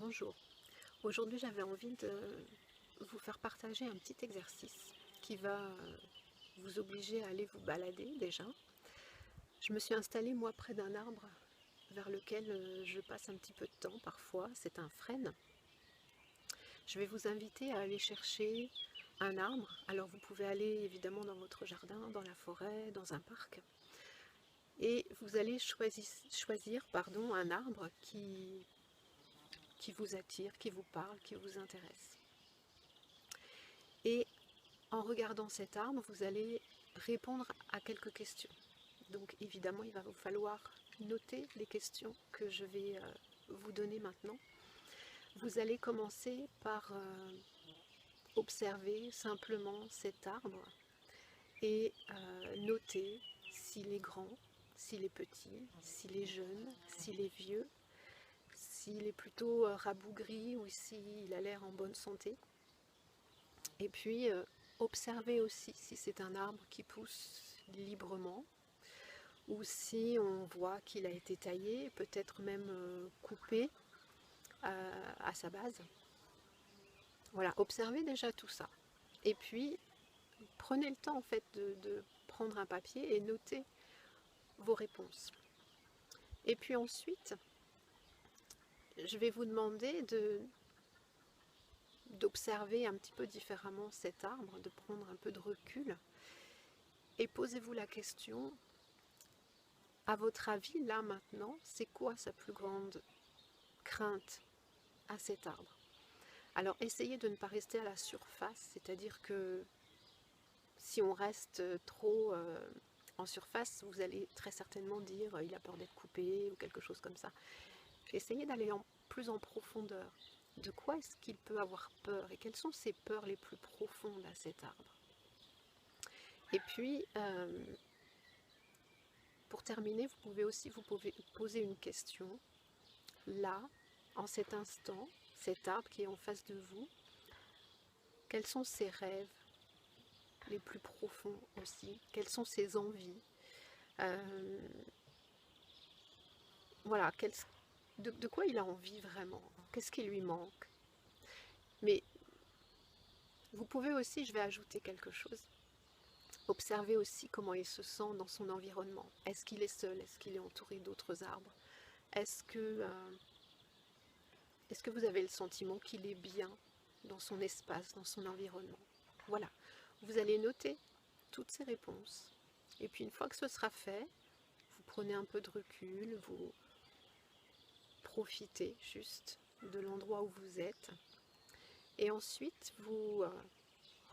Bonjour, aujourd'hui j'avais envie de vous faire partager un petit exercice qui va vous obliger à aller vous balader déjà. Je me suis installée moi près d'un arbre vers lequel je passe un petit peu de temps parfois, c'est un frêne. Je vais vous inviter à aller chercher un arbre, alors vous pouvez aller évidemment dans votre jardin, dans la forêt, dans un parc, et vous allez choisir un arbre qui vous attire, qui vous parle, qui vous intéresse. Et en regardant cet arbre, vous allez répondre à quelques questions. Donc évidemment, il va vous falloir noter les questions que je vais vous donner maintenant. Vous allez commencer par observer simplement cet arbre et noter s'il est grand, s'il est petit, s'il est jeune, s'il est vieux, s'il est plutôt rabougri ou s'il a l'air en bonne santé. Et puis, observez aussi si c'est un arbre qui pousse librement ou si on voit qu'il a été taillé, peut-être même coupé à sa base. Voilà, observez déjà tout ça. Et puis, prenez le temps en fait de prendre un papier et noter vos réponses. Et puis ensuite, je vais vous demander d'observer un petit peu différemment cet arbre, de prendre un peu de recul et posez-vous la question, à votre avis, là maintenant, c'est quoi sa plus grande crainte à cet arbre? Alors essayez de ne pas rester à la surface, c'est-à-dire que si on reste trop en surface, vous allez très certainement dire il a peur d'être coupé ou quelque chose comme ça. Essayez d'aller plus en profondeur. De quoi est-ce qu'il peut avoir peur et quelles sont ses peurs les plus profondes à cet arbre? Et puis, pour terminer, vous pouvez aussi vous poser une question. Là, en cet instant, cet arbre qui est en face de vous, quels sont ses rêves les plus profonds aussi? Quelles sont ses envies? Voilà, de quoi il a envie vraiment? Qu'est-ce qui lui manque? Mais vous pouvez aussi, je vais ajouter quelque chose, observer aussi comment il se sent dans son environnement. Est-ce qu'il est seul? Est-ce qu'il est entouré d'autres arbres? Est-ce que, est-ce que vous avez le sentiment qu'il est bien dans son espace, dans son environnement? Voilà, vous allez noter toutes ces réponses. Et puis une fois que ce sera fait, vous prenez un peu de recul, vous profitez juste de l'endroit où vous êtes. Et ensuite, vous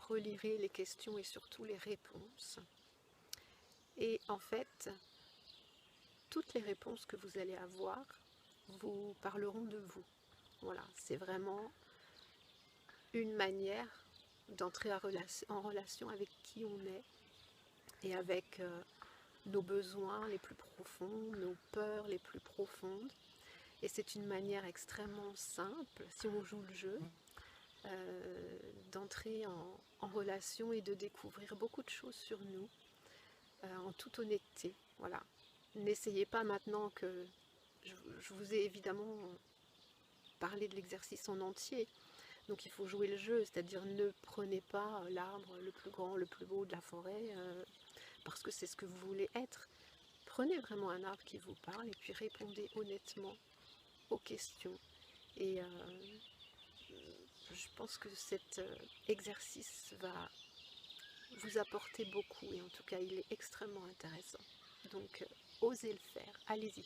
relirez les questions et surtout les réponses. Et en fait, toutes les réponses que vous allez avoir vous parleront de vous. Voilà, c'est vraiment une manière d'entrer en relation avec qui on est et avec nos besoins les plus profonds, nos peurs les plus profondes. Et c'est une manière extrêmement simple, si on joue le jeu, d'entrer en relation et de découvrir beaucoup de choses sur nous en toute honnêteté. Voilà. N'essayez pas maintenant que je vous ai évidemment parlé de l'exercice en entier, donc il faut jouer le jeu, c'est-à-dire ne prenez pas l'arbre le plus grand, le plus beau de la forêt, parce que c'est ce que vous voulez être. Prenez vraiment un arbre qui vous parle et puis répondez honnêtement aux questions. Et je pense que cet exercice va vous apporter beaucoup et en tout cas il est extrêmement intéressant. Donc osez le faire, allez-y.